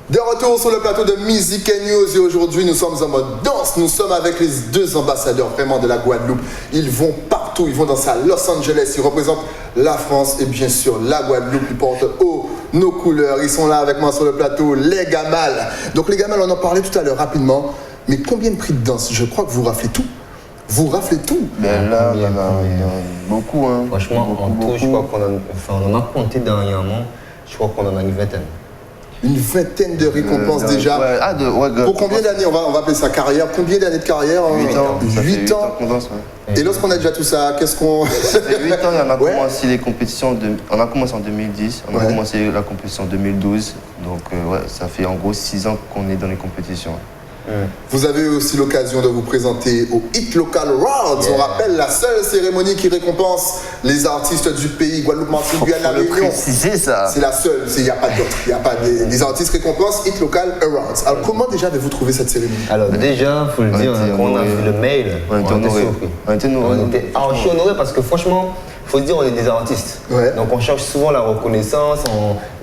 De retour sur le plateau de Music & News et aujourd'hui nous sommes en mode danse. Nous sommes avec les deux ambassadeurs vraiment de la Guadeloupe. Ils vont partout, ils vont dans à Los Angeles, ils représentent la France et bien sûr la Guadeloupe. Ils portent haut nos couleurs. Ils sont là avec moi sur le plateau, les Gamal. Donc les Gamal, on en parlait tout à l'heure rapidement. Mais combien de prix de danse? Je crois que vous raflez tout. Vous raflez tout. Ben là, beaucoup. Hein. Franchement, beaucoup, en tout, beaucoup. je crois qu'on en a compté dernièrement. Je crois qu'on en a une vingtaine. Une vingtaine de récompenses déjà. Ouais, pour combien d'années, on va appeler ça carrière, combien d'années de carrière? 8 ans. 8 ans. qu'on danse, ouais. Et lorsqu'on a déjà tout ça, qu'est-ce qu'on... Ça fait 8 ans, on a commencé les compétitions, on a commencé en 2010, on a commencé la compétition en 2012. Donc ça fait en gros 6 ans qu'on est dans les compétitions. Vous avez eu aussi l'occasion de vous présenter au Hit Local Awards. On rappelle la seule cérémonie qui récompense les artistes du pays, Guadeloupe, Martinique, Guyane, La Réunion. C'est ça. C'est la seule, il n'y a pas d'autre. Il n'y a pas des artistes récompenses Hit Local Awards. Alors comment déjà avez-vous trouvé cette cérémonie? Alors déjà, il faut le dire, quand on a vu le mail, on était surpris. On était archi honorés parce que franchement, il faut se dire, on est des artistes. Ouais. Donc on cherche souvent la reconnaissance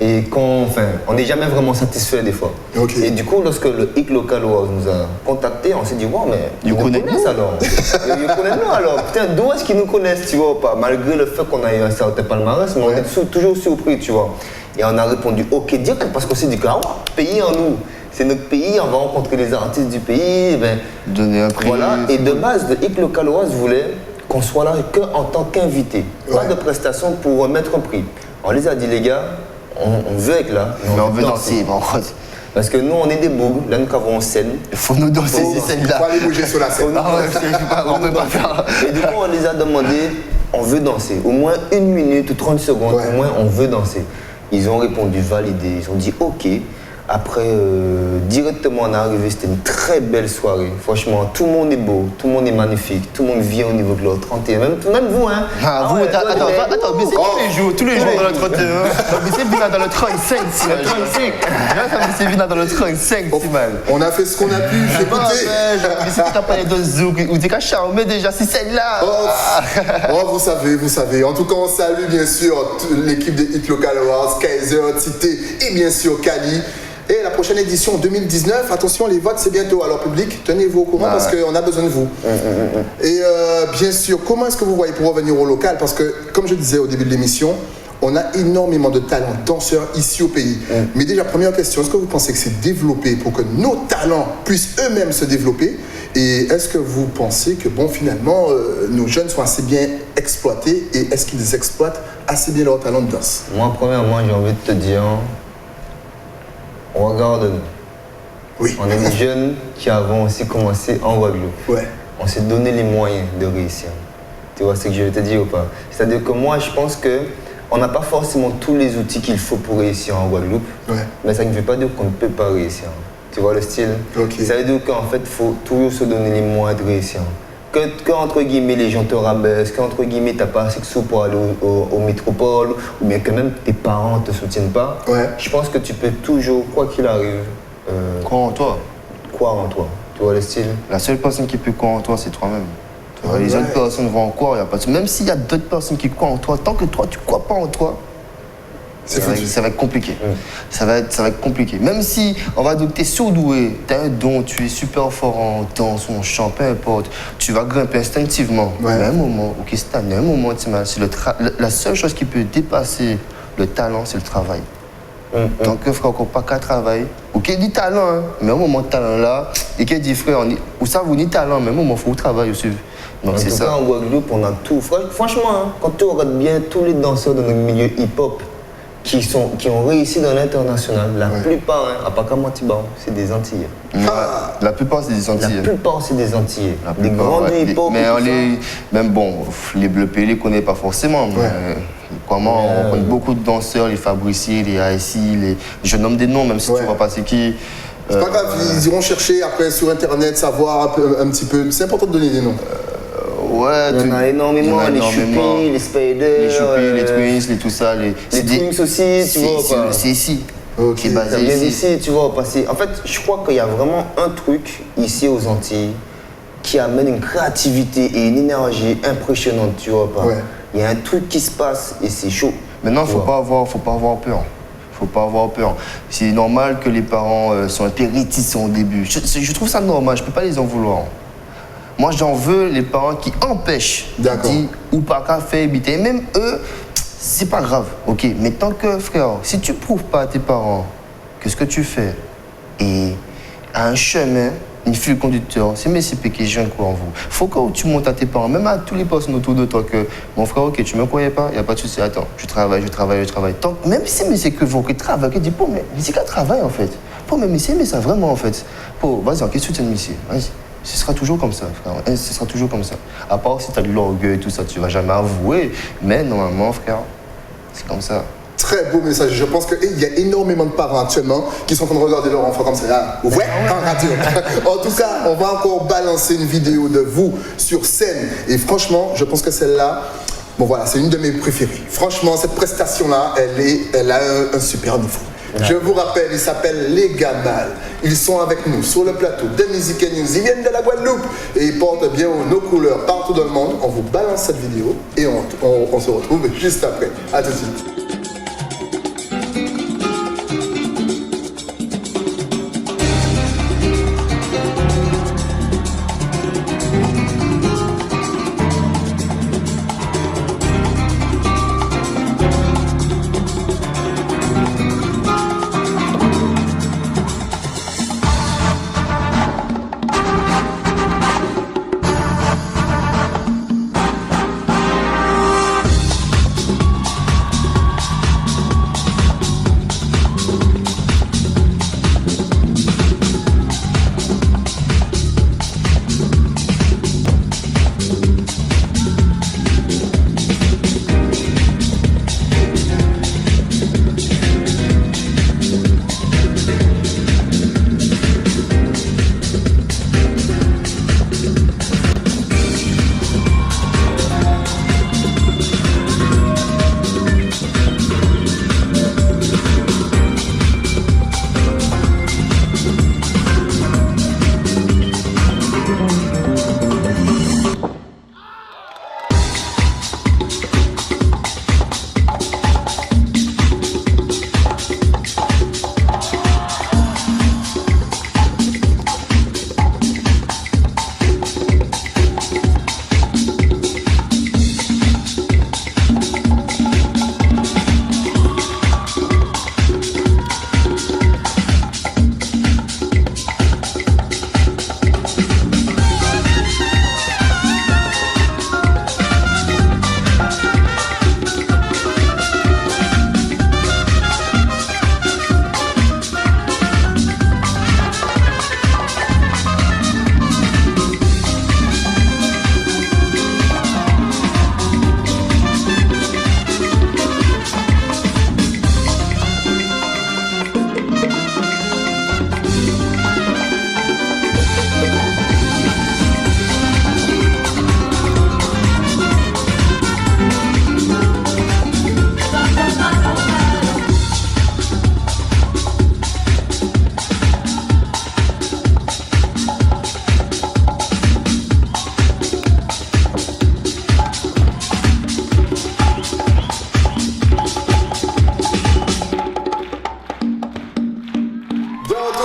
et on n'est jamais vraiment satisfait des fois. Okay. Et du coup, lorsque le Hit Local Awards nous a contactés, on s'est dit, wow, mais ils nous connaissent alors. Ils connaissent nous alors. Putain, d'où est-ce qu'ils nous connaissent, tu vois, ou pas? Malgré le fait qu'on a eu un certain palmarès, mais on est toujours surpris, tu vois. Et on a répondu ok direct parce qu'on s'est dit que pays en nous. C'est notre pays, on va rencontrer les artistes du pays. Ben, donner un prix. Voilà. Et de base, le Hit Local Awards voulait qu'on soit là qu'en tant qu'invité. Pas de prestation pour remettre un prix. On les a dit, les gars, on veut être là. Mais on veut danser. Parce que nous, on est des bougs, là, nous avons en scène. Il faut nous danser ces scènes-là. Il faut aller bouger sur la scène. On peut pas faire. Et du coup, on les a demandé, on veut danser. Au moins 1 minute ou 30 secondes, au moins, on veut danser. Ils ont répondu validé, ils ont dit ok. Après, directement on est arrivé, c'était une très belle soirée. Franchement, tout le monde est beau, tout le monde est magnifique, tout le monde vient au niveau de leur 31. Même vous, hein. Attends, mais c'est tous les jours dans le 31. Mais c'est bien dans le 35, si mal. C'est bien dans le 35, si mal. On a fait ce qu'on a pu, écoutez. Mais c'est que t'as parlé de Zouk, ou t'es qu'à charmer déjà, c'est celle-là. Oh, vous savez. En tout cas, on salue bien sûr l'équipe de Hit Local Awards, Kaiser, Tité et bien sûr Kali. Et la prochaine édition 2019, attention, les votes c'est bientôt. Alors public, tenez-vous au courant parce qu'on a besoin de vous. Et bien sûr, comment est-ce que vous voyez pour revenir au local? Parce que, comme je disais au début de l'émission, on a énormément de talents danseurs ici au pays. Mais déjà, première question, est-ce que vous pensez que c'est développé pour que nos talents puissent eux-mêmes se développer? Et est-ce que vous pensez que, bon, finalement, nos jeunes sont assez bien exploités et est-ce qu'ils exploitent assez bien leur talent de danse? Moi, premièrement, j'ai envie de te dire, regarde-nous. Oui. On est des jeunes qui avons aussi commencé en Guadeloupe. Ouais. On s'est donné les moyens de réussir. Tu vois ce que je veux te dire ou pas? C'est-à-dire que moi, je pense qu'on n'a pas forcément tous les outils qu'il faut pour réussir en Guadeloupe. Ouais. Mais ça ne veut pas dire qu'on ne peut pas réussir. Tu vois le style? Ça veut dire qu'en fait, il faut toujours se donner les moyens de réussir. Que entre guillemets, les gens te rabaissent, qu'entre guillemets, tu n'as pas assez de sous pour aller au métropole, ou bien que même tes parents ne te soutiennent pas. Ouais. Je pense que tu peux toujours, quoi qu'il arrive... croire en toi. Croire en toi. Tu vois le style? La seule personne qui peut croire en toi, c'est toi-même. Les autres personnes vont en croire, il n'y a pas de... Même s'il y a d'autres personnes qui croient en toi, tant que toi, tu ne crois pas en toi, ça va être compliqué. Ça va être compliqué. Même si on va dire que tu es surdoué, tu as un don, tu es super fort en danse ou en chant, peu importe, tu vas grimper instinctivement. Mais à un moment, la seule chose qui peut dépasser le talent, c'est le travail. Donc, frère, qu'on pas qu'à travailler. Ok, du talent, hein, mais au moment de talent là, et qui dit frère, ou ça vous ni talent, mais au moment il faut travailler aussi. Donc c'est ça. En Guadeloupe, on a tout. Franchement, hein, quand tu regardes bien tous les danseurs de notre milieu hip-hop qui ont réussi dans l'international, la plupart, hein, à part Kamatiba, c'est des Antillais. La plupart, c'est des Antillais. La plupart, c'est des Antillais. Des grands hip-hop. Mais même bon, le pays ne les connaît pas forcément. Mais comment on rencontre beaucoup de danseurs, les Fabrici, les ASI, je nomme des noms, même si tu ne vois pas c'est qui. C'est pas grave, ils iront chercher après sur internet, savoir un petit peu. C'est important de donner des noms. Ouais, il y en a énormément, les Choupi, les Spider, les Twins, les tout ça. Les Twins aussi, tu vois. C'est ici. Qui est basé ici, tu vois. En fait, je crois qu'il y a vraiment un truc ici aux Antilles qui amène une créativité et une énergie impressionnante, tu vois pas. Il y a un truc qui se passe et c'est chaud. Maintenant, faut pas avoir peur. Faut pas avoir peur. C'est normal que les parents soient un peu réticents au début. Je trouve ça normal, je peux pas les en vouloir. Moi, j'en veux les parents qui empêchent. D'accord. Qui disent ou pas qu'à faire éviter. Et même eux, c'est pas grave, ok. Mais tant que, frère, si tu prouves pas à tes parents que ce que tu fais est un chemin, une fil conducteur, c'est mes CP qui jeune quoi en vous. Faut que tu montes à tes parents, même à tous les personnes autour de toi, que mon frère, ok, tu me croyais pas, y a pas de souci, attends, je travaille. Tant, même si c'est que vous qui travaillez, qui dit, pour mais c'est qu'à travail en fait. Pour mais c'est ça vraiment en fait. Pour, vas-y, en question, tu es vas-y. Ce sera toujours comme ça, frère. Ce sera toujours comme ça. À part si tu as de l'orgueil et tout ça, tu vas jamais avouer. Mais normalement, frère, c'est comme ça. Très beau message. Je pense qu'il y a énormément de parents actuellement qui sont en train de regarder leur enfant comme ça. Là. Ouais, en radio. En tout cas, on va encore balancer une vidéo de vous sur scène. Et franchement, je pense que celle-là, bon voilà, c'est une de mes préférées. Franchement, cette prestation-là, elle a un super niveau. Je vous rappelle, ils s'appellent Les Gamal. Ils sont avec nous sur le plateau de Music News. Ils viennent de la Guadeloupe et ils portent bien nos couleurs partout dans le monde. On vous balance cette vidéo et on se retrouve juste après. À tout de suite.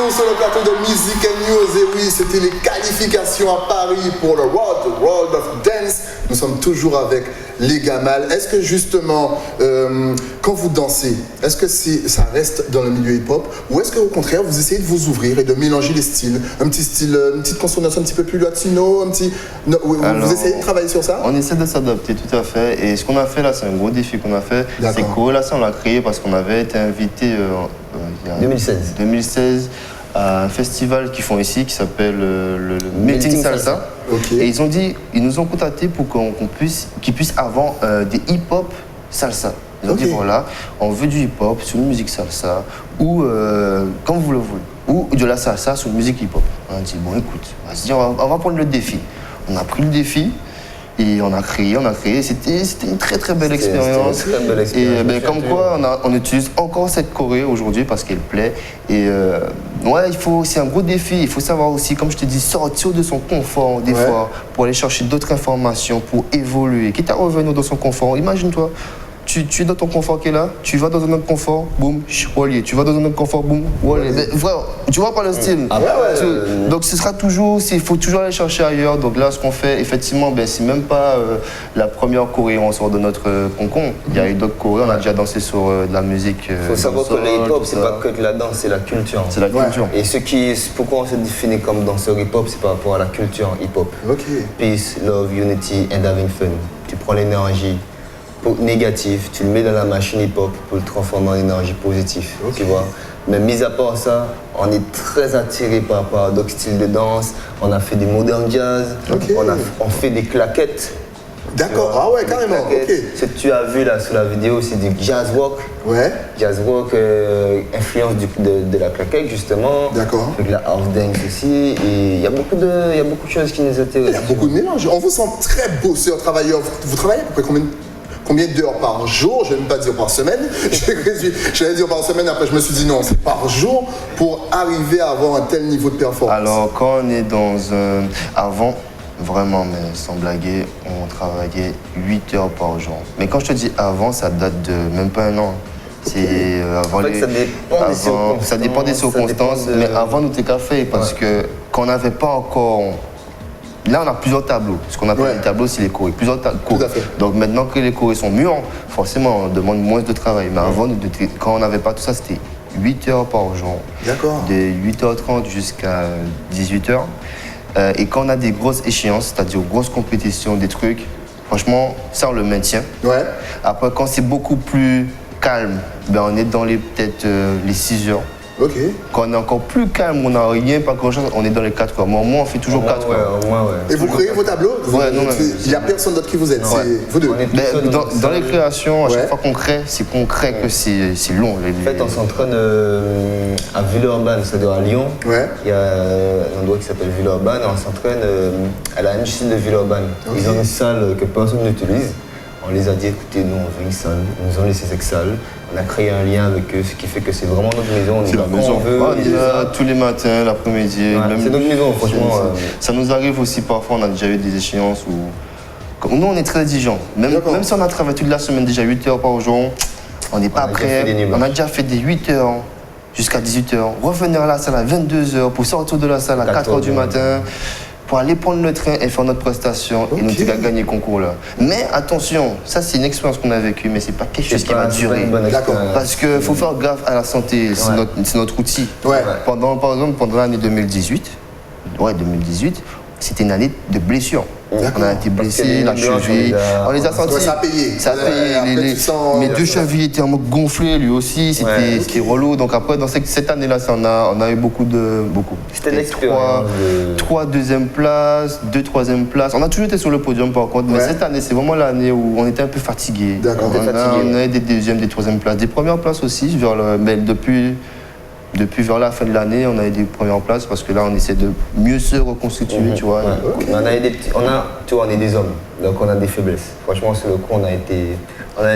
Sur le plateau de Music News, et oui, c'était les qualifications à Paris pour le World of Dance. Nous sommes toujours avec Les Gamal. Est-ce que justement, quand vous dansez, est-ce que ça reste dans le milieu hip-hop ou est-ce qu'au contraire, vous essayez de vous ouvrir et de mélanger les styles, un petit style, une petite consonance un petit peu plus latino, Alors, vous essayez de travailler sur ça? On essaie de s'adapter, tout à fait. Et ce qu'on a fait là, c'est un gros défi qu'on a fait. C'est Corrélation, on l'a créé parce qu'on avait été invité en 2016 à un festival qu'ils font ici qui s'appelle le Meeting Salsa. Okay. Et ils nous ont contactés pour qu'ils puissent avoir des hip-hop salsa. Ils ont dit voilà, on veut du hip-hop sur une musique salsa ou comme vous le voulez, ou de la salsa sur une musique hip-hop. On a dit bon écoute, vas-y, on va prendre le défi. On a pris le défi Et on a créé. C'était une très très belle expérience. Une très belle expérience. Et ben, comme quoi, on utilise encore cette choré aujourd'hui parce qu'elle plaît. Et ouais, c'est un gros défi. Il faut savoir aussi, comme je te dis, sortir de son confort des fois pour aller chercher d'autres informations, pour évoluer. Quitte à revenir dans son confort. Imagine-toi. Tu es dans ton confort qui est là, tu vas dans un autre confort, boum, wallé. Tu vas dans un autre confort, boum, wallé. Frère, tu vois pas le style. Donc ce sera toujours, il faut toujours aller chercher ailleurs. Donc là, ce qu'on fait, effectivement, ben, c'est même pas la première choré où on sort de notre concon. Il y a eu d'autres chorés, on a déjà dansé sur de la musique. Il faut savoir que le hip-hop, c'est pas que de la danse, c'est la culture. C'est la culture. Et pourquoi on se définit comme danseur hip-hop, c'est par rapport à la culture hip-hop. Peace, love, unity and having fun. Tu prends l'énergie négatif, tu le mets dans la machine hip-hop pour le transformer en énergie positive, tu vois. Mais mis à part ça, on est très attiré par rapport à d'autres styles de danse. On a fait du modern jazz, on fait des claquettes. D'accord, ah ouais, carrément. Ce que tu as vu là sur la vidéo, c'est du jazz rock. Jazz rock, influence de la claquette justement. D'accord. Avec la house dance aussi. Et il y a beaucoup de choses qui nous intéressent. Il y a beaucoup de mélange. On vous sent très bosseur, travailleur. Vous travaillez à peu près combien d'heures par jour? Je ne vais même pas dire par semaine. J'allais dire par semaine, après je me suis dit non, c'est par jour pour arriver à avoir un tel niveau de performance. Alors quand on est dans un... Avant, vraiment, mais sans blaguer, on travaillait 8 heures par jour. Mais quand je te dis avant, ça date de même pas un an. C'est avant ça dépend des circonstances. Mais avant, nous t'es qu'à faire parce que quand on n'avait pas encore... Là, on a plusieurs tableaux. Ce qu'on appelle les tableaux, c'est les chorés. Plusieurs tableaux. Donc maintenant que les chorés sont mûrs, forcément, on demande moins de travail. Mais avant, quand on n'avait pas tout ça, c'était 8 heures par jour. D'accord. De 8h30 jusqu'à 18h. Et quand on a des grosses échéances, c'est-à-dire grosses compétitions, des trucs, franchement, ça, on le maintient. Après, quand c'est beaucoup plus calme, ben, on est dans peut-être les 6 heures. Quand on est encore plus calme, on n'a rien, pas grand-chose, on est dans les 4 heures. Mais au moins, on fait toujours 4 heures. Et vous créez vos tableaux? Il n'y a personne d'autre qui vous aide, c'est vous deux. Dans les créations, à chaque fois qu'on crée, que c'est long. En fait, on s'entraîne à Villeurbanne, c'est-à-dire à Lyon. Il y a un endroit qui s'appelle Villeurbanne, on s'entraîne à la MJC de Villeurbanne. Ils ont une salle que personne n'utilise. On les a dit, écoutez, nous on veut une salle, ils nous ont laissé cette salle, on a créé un lien avec eux, ce qui fait que c'est vraiment notre maison. C'est la maison. On est là tous les matins, l'après-midi. C'est notre maison, franchement. Ça nous arrive aussi parfois, on a déjà eu des échéances où... Nous, on est très exigeants. Même si on a travaillé toute la semaine, déjà 8 heures par jour, on n'est pas prêt. On a déjà fait des 8 heures jusqu'à 18 heures. Revenir à la salle à 22 heures pour sortir de la salle à 4 heures du matin. Pour aller prendre le train et faire notre prestation et nous dire gagner le concours là. Mais attention, ça c'est une expérience qu'on a vécue, mais c'est pas quelque chose qui va durer. Parce qu'il faut faire gaffe à la santé, c'est notre outil. Par exemple, pendant l'année 2018, c'était une année de blessures. On a été blessés, la cheville, on les a sentis. Ça a payé. Ça a payé. Mes 2 chevilles étaient en mode gonflées, lui aussi, c'était relou. Donc après, dans cette année-là, on a eu beaucoup. C'était l'expérience. 3 deuxième places, 2 troisième places. On a toujours été sur le podium par contre, mais cette année, c'est vraiment l'année où on était un peu fatigués. On a eu des deuxièmes, des troisième places, des premières places aussi, mais depuis vers la fin de l'année, on a eu des premières places parce que là, on essaie de mieux se reconstituer, tu vois. On est des hommes, donc on a des faiblesses. Franchement, sur le coup, on a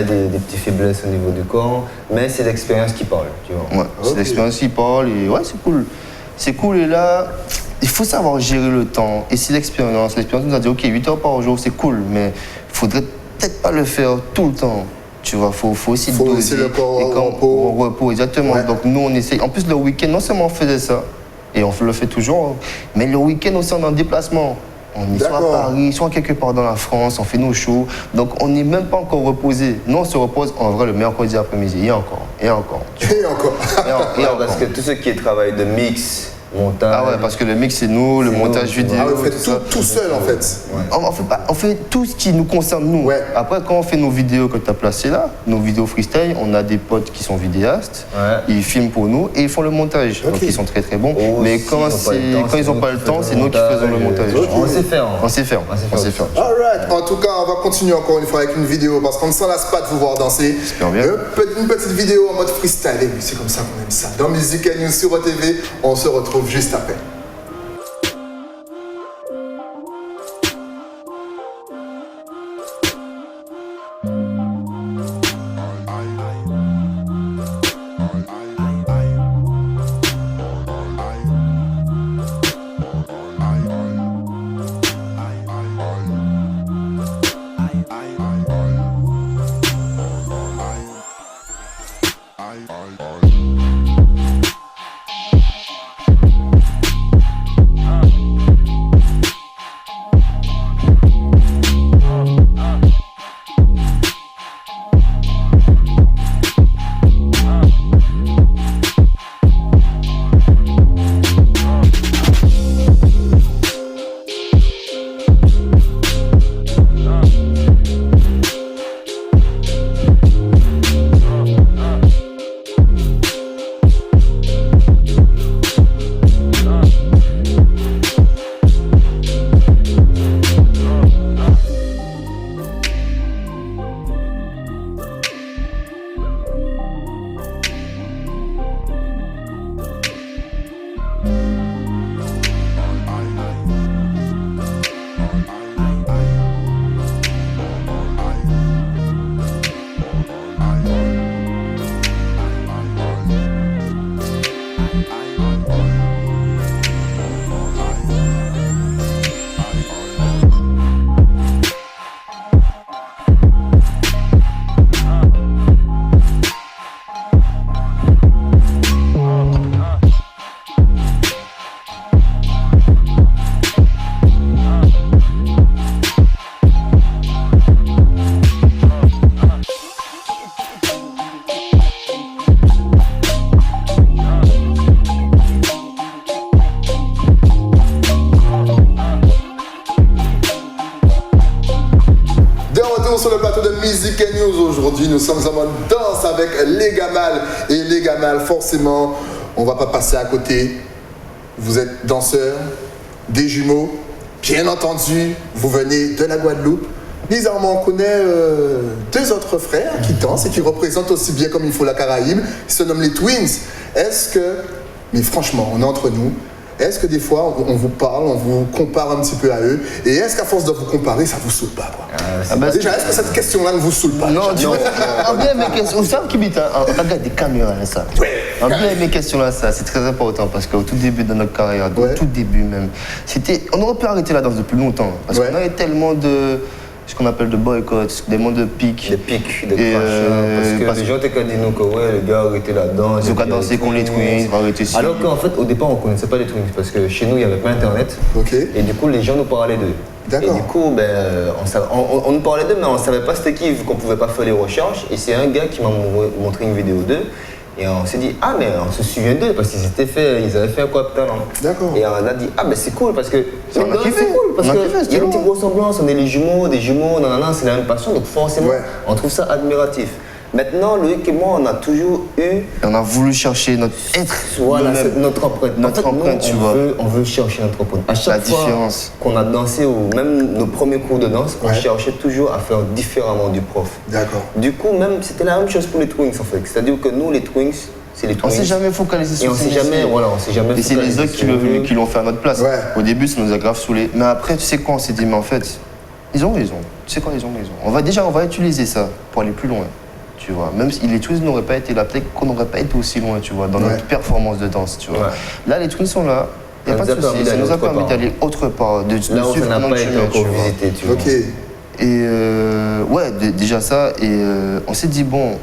des petites faiblesses au niveau du corps, mais c'est l'expérience qui parle, tu vois. C'est l'expérience qui parle et c'est cool. C'est cool et là, il faut savoir gérer le temps et c'est l'expérience. L'expérience nous a dit, ok, 8 heures par jour, c'est cool, mais il faudrait peut-être pas le faire tout le temps. Tu vois, faut aussi doser le corps au repos, exactement. Donc nous, on essaye. En plus, le week-end, non seulement on faisait ça, et on le fait toujours, mais le week-end aussi, on est en déplacement. On est soit à Paris, soit quelque part dans la France, on fait nos shows. Donc on n'est même pas encore reposé. Nous, on se repose en vrai le mercredi après-midi, et encore. Parce que tout ce qui est travail de mix, montage. Parce que le mix c'est nous, le montage vidéo. Vous faites tout seul en fait. On fait tout ce qui nous concerne nous. Après quand on fait nos vidéos que tu as placées là, nos vidéos freestyle, on a des potes qui sont vidéastes, ils filment pour nous et ils font le montage. Donc ils sont très très bons. Mais quand ils n'ont pas le temps, c'est nous qui faisons le montage. On sait faire. Alright. En tout cas, on va continuer encore une fois avec une vidéo parce qu'on ne s'en lasse pas de vous voir danser. J'espère bien. Une petite vidéo en mode freestyle. Et c'est comme ça qu'on aime ça. Dans Musica News sur OTV, on se retrouve juste après. news aujourd'hui. Nous sommes en mode danse avec les Gamal. Et les Gamal, forcément, on ne va pas passer à côté. Vous êtes danseurs, des jumeaux. Bien entendu, vous venez de la Guadeloupe. Bizarrement, on connaît deux autres frères qui dansent et qui représentent aussi bien comme il faut la Caraïbe. Ils se nomment les Twins. Est-ce que, mais franchement, on est entre nous, est-ce que des fois, on vous parle, on vous compare un petit peu à eux? Et est-ce qu'à force de vous comparer, ça vous saoule pas, quoi? Déjà, est-ce que cette question-là ne vous saule pas? Non, tu vois, on bien mes questions. Vous savez qui m'est on regarde des caméras, là, ça. On bien mes questions, là, ça, c'est très important parce qu'au tout début de notre carrière, au tout début même, on aurait pu arrêter la danse depuis longtemps parce qu'on avait tellement de. Ce qu'on appelle de boycott, des mots de pics. Des pics, des crachats. Parce que les gens étaient dit nous que ouais, les gars arrêtez la danse. Ils ont qu'à danser qu'on les Twins, arrêter ici. Alors qu'en fait, au départ, on ne connaissait pas les Twins parce que chez nous, il n'y avait pas Internet. Et du coup, les gens nous parlaient d'eux. Et du coup, on nous parlait d'eux, mais on ne savait pas c'était qui, vu qu'on ne pouvait pas faire les recherches. Et c'est un gars qui m'a montré une vidéo d'eux. Et on s'est dit, ah mais on se souvient d'eux parce qu'ils avaient fait un quoi de talent. D'accord. Et on a dit, ah mais c'est cool parce que c'est cool parce qu'il y a une petite ressemblance, on est les jumeaux, des jumeaux, c'est la même passion, donc forcément on trouve ça admiratif. Maintenant, Loïc et moi, on a toujours eu. Et on a voulu chercher notre être. Voilà, notre empreinte. Notre empreinte, tu vois. On veut chercher notre empreinte. À chaque fois qu'on a dansé, ou même nos premiers cours de danse, on cherchait toujours à faire différemment du prof. D'accord. Du coup, même c'était la même chose pour les Twins, en fait. C'est-à-dire que nous, les Twins, c'est les Twins. On s'est jamais focalisé sur ça. On s'est jamais Et c'est les autres qui l'ont fait à notre place. Au début, ça nous a grave saoulés. Mais après, tu sais quoi, on s'est dit, mais en fait, ils ont raison. Tu sais quoi, ils ont raison. On va utiliser ça pour aller plus loin. Tu vois, même si les Twins n'auraient pas été là, peut-être qu'on n'aurait pas été aussi loin, tu vois, dans notre performance de danse, tu vois. Là, les Twins sont là, il n'y a pas de souci, ça nous a permis d'aller autre part, de suivre notre chemin, tu vois. Visité, tu vois. Et déjà ça, et on s'est dit, bon,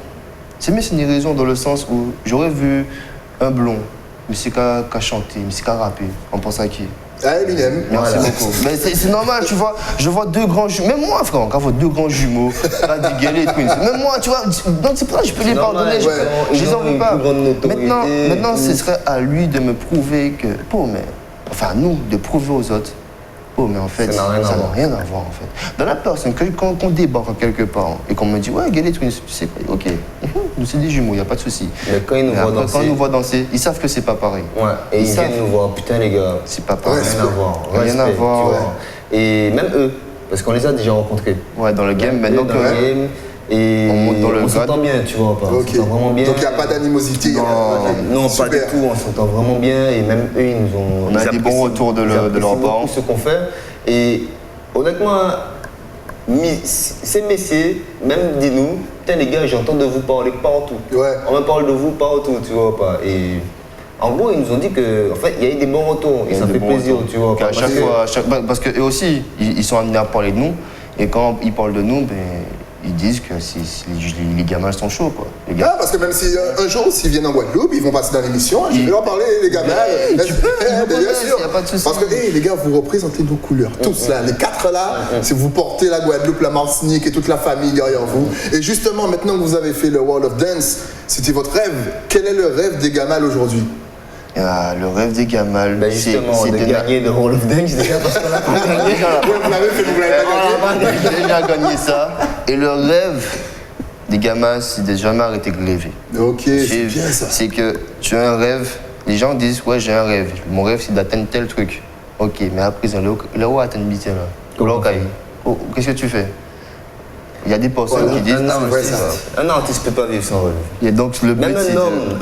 c'est une raison dans le sens où j'aurais vu un blond, mais c'est qu'à chanter, mais c'est qu'à rapper, on pense à qui? Ah, Eminem. Merci beaucoup. Mais c'est normal, tu vois. Je vois deux grands jumeaux. Même moi, frère, quand je vois deux grands jumeaux, Radiguel et Twins. Même moi, tu vois. Donc c'est pour ça que je peux les pardonner. Je les en veux pas. Maintenant, ce serait à lui de me prouver que. Enfin, nous, de prouver aux autres. Mais en fait, ça n'a rien à voir, en fait. Dans la personne, quand on débarque quelque part et qu'on me dit, ouais, Guel et Twins, tu sais, ok, nous c'est des jumeaux, il n'y a pas de souci. Mais quand ils nous voient danser, ils savent que c'est pas pareil. Ouais, et ils viennent nous voir, putain les gars, c'est pas pareil. Rien à voir. Et même eux, parce qu'on les a déjà rencontrés. Ouais, dans le game, maintenant que. Et on s'entend bien, tu vois, on s'entend vraiment bien. Donc il n'y a pas d'animosité. Non, pas du tout, on s'entend vraiment bien et même eux, ils nous ont. On a des bons retours de leurs parents. Ce qu'on fait. Et honnêtement, ces messieurs, même dis-nous, putain les gars, j'entends de vous parler partout. On me parle de vous partout, tu vois pas. Et en gros, ils nous ont dit que, en fait, il y a eu des bons retours et ça fait plaisir, tu vois. À chaque fois, parce qu'eux aussi, ils sont amenés à parler de nous. Et quand ils parlent de nous, ils disent que les gamins sont chauds, quoi. Ah, parce que même si un jour, s'ils viennent en Guadeloupe, ils vont passer dans l'émission, je vais leur parler, les gamins. Bien sûr. Y a pas de souci. Parce que, les gars, vous représentez nos couleurs, tous là, les quatre là, si vous portez la Guadeloupe, la Martinique et toute la famille derrière vous. Et justement, maintenant que vous avez fait le World of Dance, c'était votre rêve. Quel est le rêve des Gamal aujourd'hui? Le rêve des Gamal, c'est de gagner le World of Dance déjà parce qu'on l'a pas gagné. Vous l'avez fait, vous l'avez pas gagné. Déjà gagné ça. Et le rêve des Gamal, c'est de jamais arrêter de rêver. Ok, c'est bien ça. C'est que tu as un rêve, les gens disent ouais j'ai un rêve. Mon rêve c'est d'atteindre tel truc. Ok, mais après là où atteindre bité là. Qu'est-ce que tu fais? Il y a des personnes qui disent un artiste ne peut pas vivre sans rêve. Et donc, même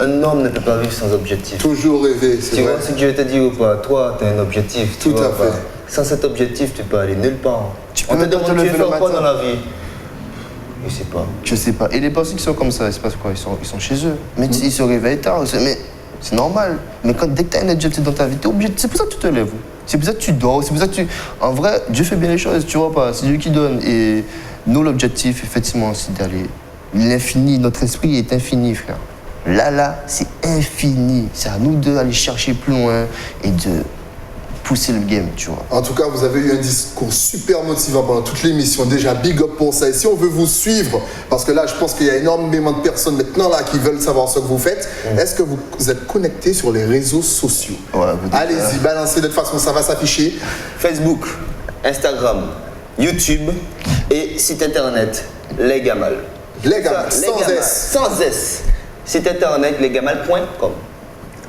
un homme ne peut pas vivre sans objectif. Toujours rêver, c'est vrai. Tu vois ce que je te dis ou pas? Toi, tu as un objectif. Tout à fait. Sans cet objectif, tu peux aller nulle part. On te demande de faire quoi dans la vie? Je sais pas. Je sais pas. Et les personnes qui sont comme ça, c'est parce quoi ils sont chez eux. Mais ils se réveillent tard. Mais c'est normal. Mais dès que tu as un objectif dans ta vie, tu es obligé. C'est pour ça que tu te lèves. C'est pour ça que tu dors. C'est pour ça que En vrai, Dieu fait bien les choses, tu vois pas. C'est Dieu qui donne. Et nous, l'objectif, effectivement, c'est d'aller. L'infini, notre esprit est infini, frère. Là, c'est infini. C'est à nous deux d'aller chercher plus loin et de pousser le game, tu vois. En tout cas, vous avez eu un discours super motivant pendant toute l'émission. Déjà, big up pour ça. Et si on veut vous suivre, parce que là, je pense qu'il y a énormément de personnes maintenant là qui veulent savoir ce que vous faites, est-ce que vous êtes connectés sur les réseaux sociaux? Allez-y, balancez de toute façon, ça va s'afficher. Facebook, Instagram, YouTube et site internet, Les Gamal. Legamal, sans Legamal, S. Sans S. Site internet legamal.com.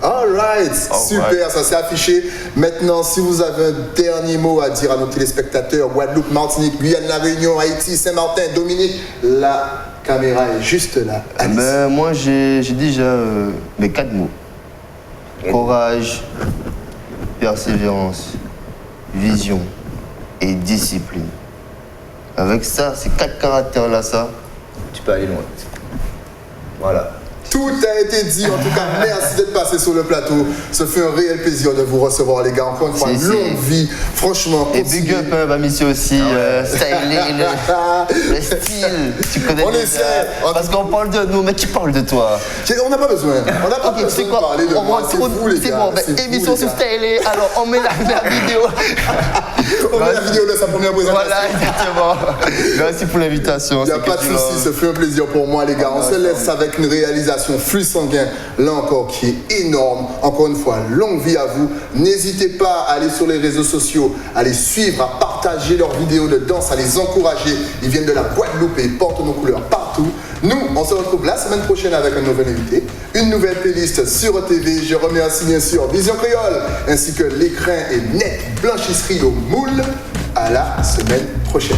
Alright, super, ça s'est affiché. Maintenant, si vous avez un dernier mot à dire à nos téléspectateurs, Guadeloupe, Martinique, Guyane, La Réunion, Haïti, Saint-Martin, Dominique, la caméra est juste là. Moi, j'ai déjà mes 4 mots. Courage, persévérance, vision et discipline. Avec ça, ces 4 caractères-là, tu peux aller loin. Voilà. Tout a été dit. En tout cas, merci d'être passé sur le plateau. Ce fut un réel plaisir de vous recevoir, les gars. Encore une fois, longue vie. Franchement, et big up, Bamissi aussi. Stylé, le style. Tu connais. On essaie. Parce qu'on parle de nous, mais qui parle de toi? On n'a pas besoin. On n'a pas besoin de parler de moi. C'est vous, les gars. C'est bon, émission sur Stylé. Alors, on met la vidéo. On met la vidéo de sa première présentation. Voilà, exactement. Merci pour l'invitation. Il n'y a pas de souci. Ce fut un plaisir pour moi, les gars. On se laisse avec une réalisation Flux Sanguin, là encore, qui est énorme. Encore une fois, longue vie à vous. N'hésitez pas à aller sur les réseaux sociaux, à les suivre, à partager leurs vidéos de danse, à les encourager. Ils viennent de la Guadeloupe et portent nos couleurs partout. Nous, on se retrouve la semaine prochaine avec un nouvel invité, une nouvelle playlist sur TV. Je remercie bien sûr Vision Créole, ainsi que l'écran et net blanchisserie au moule. À la semaine prochaine.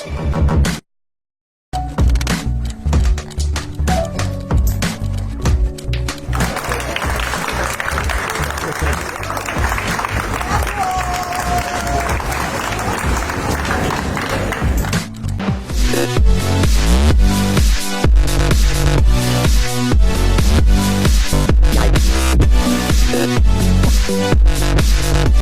Shake